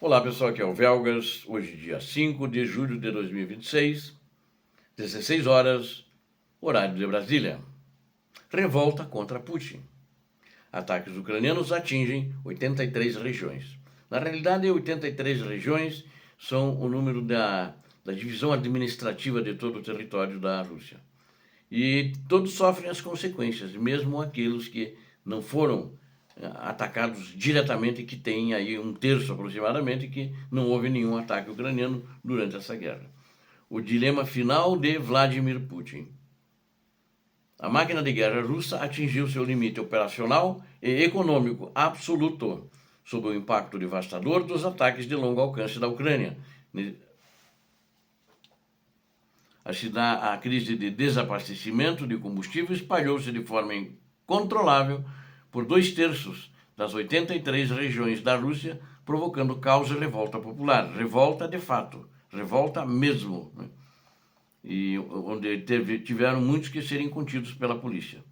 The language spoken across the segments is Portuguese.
Olá pessoal, aqui é o Velgas, hoje dia 5 de julho de 2026, 16 horas, horário de Brasília. Revolta contra Putin. Ataques ucranianos atingem 83 regiões. Na realidade, 83 regiões são o número da divisão administrativa de todo o território da Rússia. E todos sofrem as consequências, mesmo aqueles que não foram atacados diretamente, que tem aí um terço aproximadamente, que não houve nenhum ataque ucraniano durante essa guerra. O dilema final de Vladimir Putin. A máquina de guerra russa atingiu seu limite operacional e econômico absoluto, sob o impacto devastador dos ataques de longo alcance da Ucrânia. A crise de desabastecimento de combustível espalhou-se de forma incontrolável por 2/3 das 83 regiões da Rússia, provocando caos e revolta popular. Revolta de fato, revolta mesmo, né? E onde tiveram muitos que serem contidos pela polícia.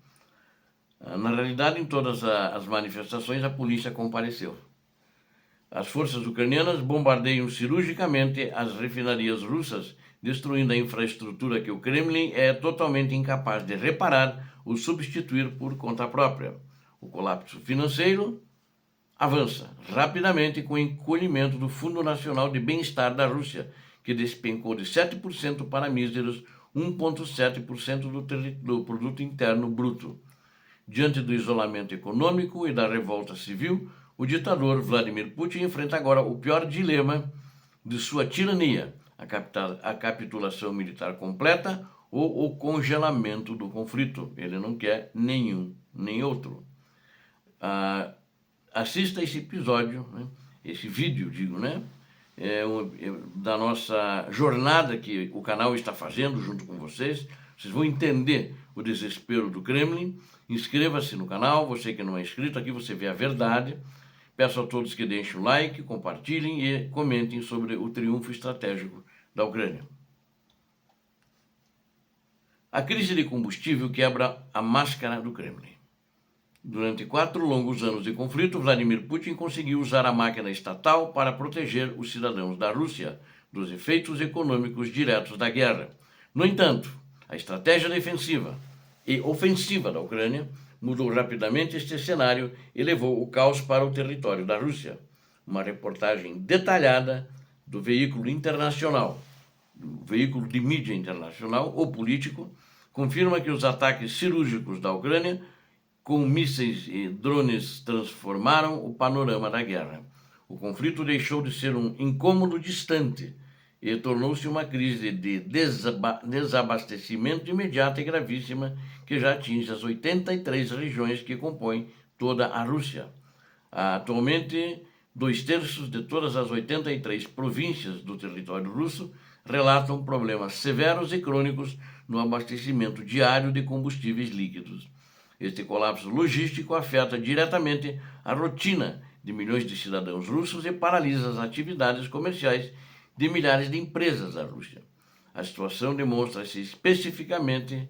Na realidade, em todas as manifestações, a polícia compareceu. As forças ucranianas bombardeiam cirurgicamente as refinarias russas, destruindo a infraestrutura que o Kremlin é totalmente incapaz de reparar ou substituir por conta própria. O colapso financeiro avança rapidamente com o encolhimento do Fundo Nacional de Bem-Estar da Rússia, que despencou de 7% para míseros 1,7% do produto interno bruto. Diante do isolamento econômico e da revolta civil, o ditador Vladimir Putin enfrenta agora o pior dilema de sua tirania: a capitulação militar completa ou o congelamento do conflito. Ele não quer nenhum nem outro. Assista esse episódio, né? Esse vídeo, digo, né? Da nossa jornada que o canal está fazendo junto com vocês. Vocês vão entender o desespero do Kremlin. Inscreva-se no canal, você que não é inscrito, aqui você vê a verdade. Peço a todos que deixem o like, compartilhem e comentem sobre o triunfo estratégico da Ucrânia. A crise de combustível quebra a máscara do Kremlin. Durante 4 longos anos de conflito, Vladimir Putin conseguiu usar a máquina estatal para proteger os cidadãos da Rússia dos efeitos econômicos diretos da guerra. No entanto, a estratégia defensiva e ofensiva da Ucrânia mudou rapidamente este cenário e levou o caos para o território da Rússia. Uma reportagem detalhada do veículo internacional, do veículo de mídia internacional, O Político, confirma que os ataques cirúrgicos da Ucrânia com mísseis e drones transformaram o panorama da guerra. O conflito deixou de ser um incômodo distante e tornou-se uma crise de desabastecimento imediata e gravíssima que já atinge as 83 regiões que compõem toda a Rússia. Atualmente, 2/3 de todas as 83 províncias do território russo relatam problemas severos e crônicos no abastecimento diário de combustíveis líquidos. Este colapso logístico afeta diretamente a rotina de milhões de cidadãos russos e paralisa as atividades comerciais de milhares de empresas da Rússia. A situação demonstra-se especificamente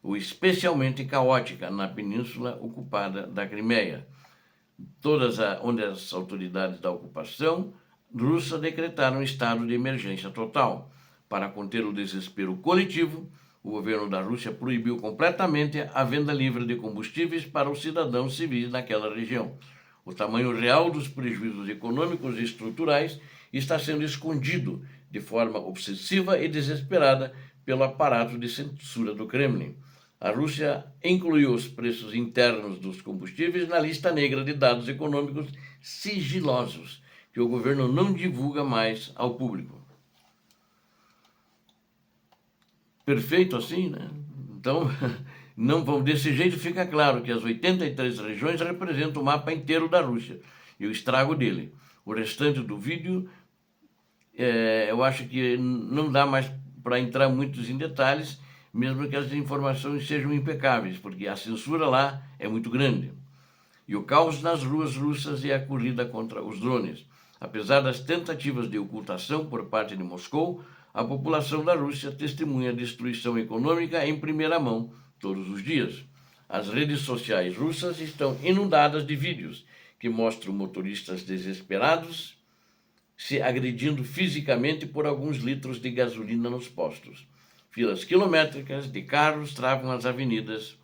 ou especialmente caótica na península ocupada da Crimeia, onde as autoridades da ocupação russa decretaram estado de emergência total. Para conter o desespero coletivo, o governo da Rússia proibiu completamente a venda livre de combustíveis para os cidadãos civis naquela região. O tamanho real dos prejuízos econômicos e estruturais está sendo escondido de forma obsessiva e desesperada pelo aparato de censura do Kremlin. A Rússia incluiu os preços internos dos combustíveis na lista negra de dados econômicos sigilosos, que o governo não divulga mais ao público. Perfeito assim, né? Então, desse jeito fica claro que as 83 regiões representam o mapa inteiro da Rússia e o estrago dele. O restante do vídeo, eu acho que não dá mais para entrar muitos em detalhes, mesmo que as informações sejam impecáveis, porque a censura lá é muito grande. E o caos nas ruas russas e a corrida contra os drones. Apesar das tentativas de ocultação por parte de Moscou, a população da Rússia testemunha a destruição econômica em primeira mão todos os dias. As redes sociais russas estão inundadas de vídeos que mostram motoristas desesperados se agredindo fisicamente por alguns litros de gasolina nos postos. Filas quilométricas de carros travam as avenidas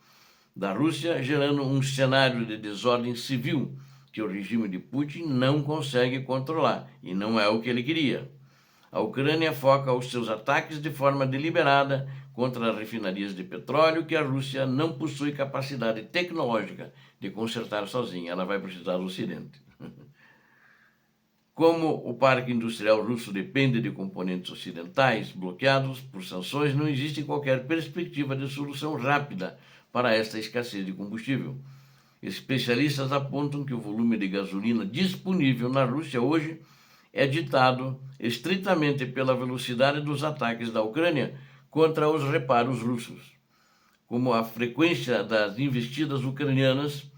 da Rússia, gerando um cenário de desordem civil que o regime de Putin não consegue controlar, e não é o que ele queria. A Ucrânia foca os seus ataques de forma deliberada contra as refinarias de petróleo que a Rússia não possui capacidade tecnológica de consertar sozinha. Ela vai precisar do Ocidente. Como o parque industrial russo depende de componentes ocidentais bloqueados por sanções, não existe qualquer perspectiva de solução rápida para esta escassez de combustível. Especialistas apontam que o volume de gasolina disponível na Rússia hoje é ditado estritamente pela velocidade dos ataques da Ucrânia contra os reparos russos. Como a frequência das investidas ucranianas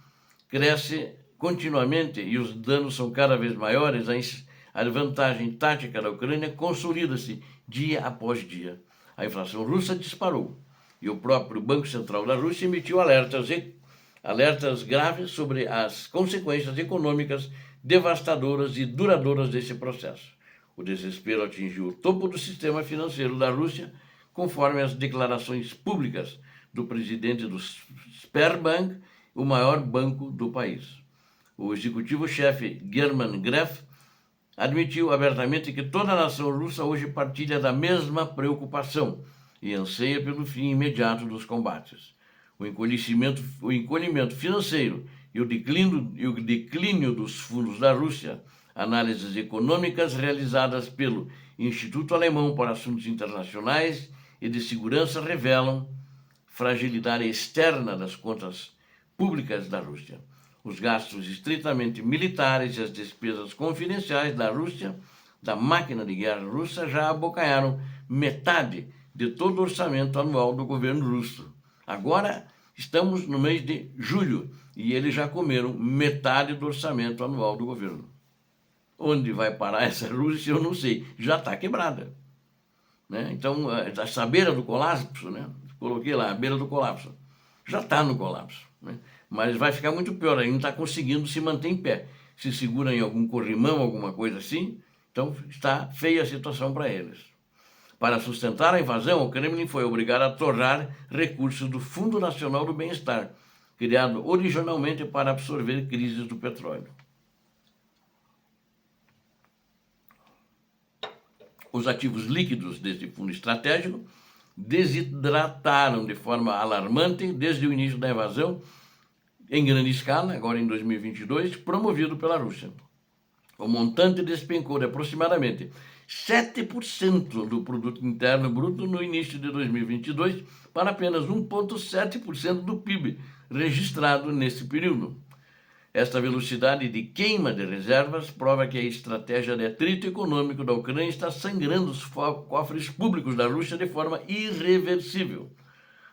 cresce continuamente e os danos são cada vez maiores, a vantagem tática da Ucrânia consolida-se dia após dia. A inflação russa disparou e o próprio Banco Central da Rússia emitiu alertas graves sobre as consequências econômicas devastadoras e duradouras desse processo. O desespero atingiu o topo do sistema financeiro da Rússia, conforme as declarações públicas do presidente do Sberbank, o maior banco do país. O executivo-chefe German Gref admitiu abertamente que toda a nação russa hoje partilha da mesma preocupação e anseia pelo fim imediato dos combates. O encolhimento financeiro e o declínio dos fundos da Rússia, análises econômicas realizadas pelo Instituto Alemão para Assuntos Internacionais e de Segurança revelam fragilidade externa das contas públicas da Rússia. Os gastos estritamente militares e as despesas confidenciais da Rússia, da máquina de guerra russa, já abocanharam metade de todo o orçamento anual do governo russo. Agora estamos no mês de julho e eles já comeram metade do orçamento anual do governo. Onde vai parar essa Rússia, eu não sei. Já está quebrada. Né? Então, essa beira do colapso, né? Coloquei lá, a beira do colapso. Já está no colapso. Né? Mas vai ficar muito pior, ainda não está conseguindo se manter em pé. Se segura em algum corrimão, alguma coisa assim, então está feia a situação para eles. Para sustentar a invasão, o Kremlin foi obrigado a torrar recursos do Fundo Nacional do Bem-Estar, criado originalmente para absorver crises do petróleo. Os ativos líquidos deste fundo estratégico desidrataram de forma alarmante desde o início da invasão, em grande escala, agora em 2022, promovido pela Rússia. O montante despencou de aproximadamente 7% do produto interno bruto no início de 2022 para apenas 1,7% do PIB registrado nesse período. Esta velocidade de queima de reservas prova que a estratégia de atrito econômico da Ucrânia está sangrando os cofres públicos da Rússia de forma irreversível.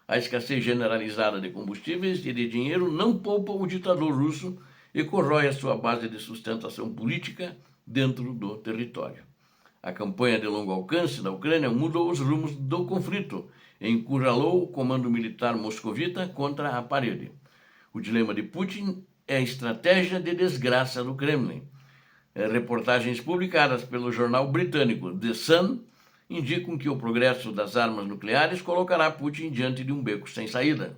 A escassez generalizada de combustíveis e de dinheiro não poupa o ditador russo e corrói a sua base de sustentação política dentro do território. A campanha de longo alcance da Ucrânia mudou os rumos do conflito e encurralou o comando militar moscovita contra a parede. O dilema de Putin é a estratégia de desgraça do Kremlin. Reportagens publicadas pelo jornal britânico The Sun indicam que o progresso das armas nucleares colocará Putin diante de um beco sem saída.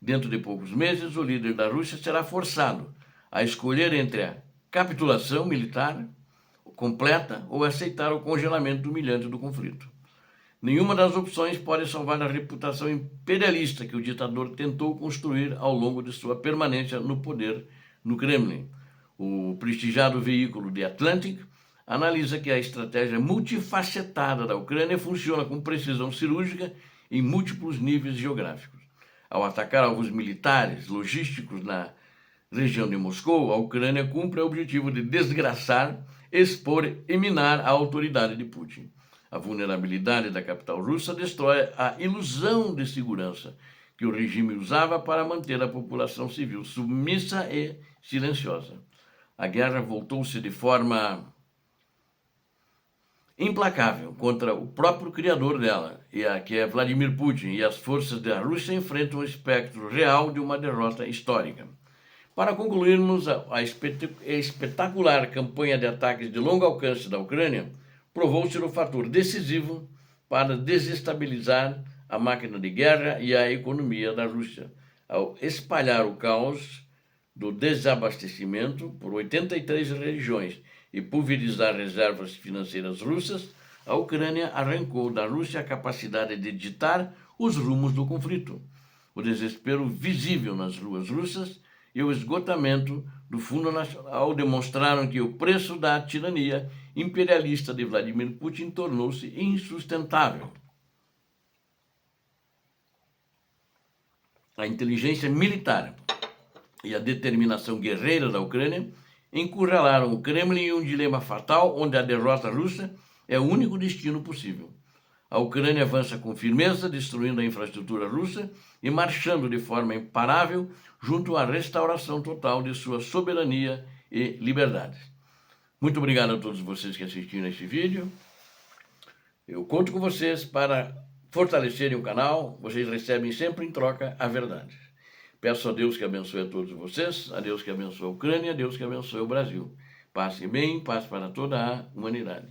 Dentro de poucos meses, o líder da Rússia será forçado a escolher entre a capitulação militar completa ou aceitar o congelamento humilhante do conflito. Nenhuma das opções pode salvar a reputação imperialista que o ditador tentou construir ao longo de sua permanência no poder no Kremlin. O prestigiado veículo The Atlantic analisa que a estratégia multifacetada da Ucrânia funciona com precisão cirúrgica em múltiplos níveis geográficos. Ao atacar alvos militares, logísticos na região de Moscou, a Ucrânia cumpre o objetivo de desgraçar, expor e minar a autoridade de Putin. A vulnerabilidade da capital russa destrói a ilusão de segurança que o regime usava para manter a população civil submissa e silenciosa. A guerra voltou-se de forma implacável contra o próprio criador dela, que é Vladimir Putin, e as forças da Rússia enfrentam o espectro real de uma derrota histórica. Para concluirmos, a espetacular campanha de ataques de longo alcance da Ucrânia provou ser o fator decisivo para desestabilizar a máquina de guerra e a economia da Rússia, ao espalhar o caos do desabastecimento por 83 regiões e pulverizar reservas financeiras russas. A Ucrânia arrancou da Rússia a capacidade de ditar os rumos do conflito. O desespero visível nas ruas russas e o esgotamento do Fundo Nacional demonstraram que o preço da tirania imperialista de Vladimir Putin tornou-se insustentável. A inteligência militar e a determinação guerreira da Ucrânia encurralaram o Kremlin em um dilema fatal onde a derrota russa é o único destino possível. A Ucrânia avança com firmeza, destruindo a infraestrutura russa e marchando de forma imparável junto à restauração total de sua soberania e liberdade. Muito obrigado a todos vocês que assistiram este vídeo. Eu conto com vocês para fortalecerem o canal. Vocês recebem sempre em troca a verdade. Peço a Deus que abençoe a todos vocês, a Deus que abençoe a Ucrânia, a Deus que abençoe o Brasil. Paz e bem, paz para toda a humanidade.